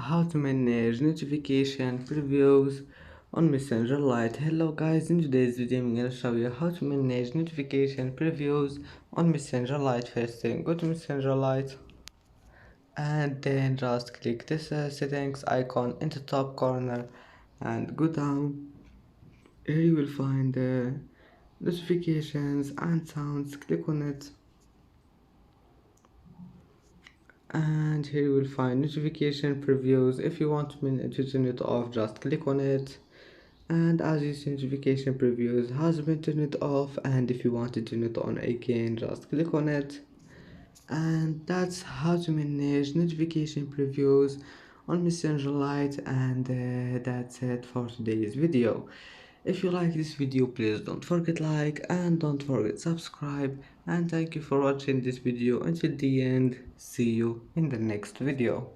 how to manage notification previews on Messenger Lite. Hello guys, in today's video I'm gonna show you how to manage notification previews on Messenger Lite. First thing, go to Messenger Lite and then just click this settings icon in the top corner and go down. Here you will find the notifications and sounds. Click on it, and here you will find notification previews. If you want to turn it off, just click on it, and as you see, notification previews has been turned off, and if you want to turn it on again, just click on it. And that's how to manage notification previews on Messenger Lite, and that's it for today's video. If you like this video, please don't forget like and don't forget subscribe, and thank you for watching this video until the end. See you in the next video.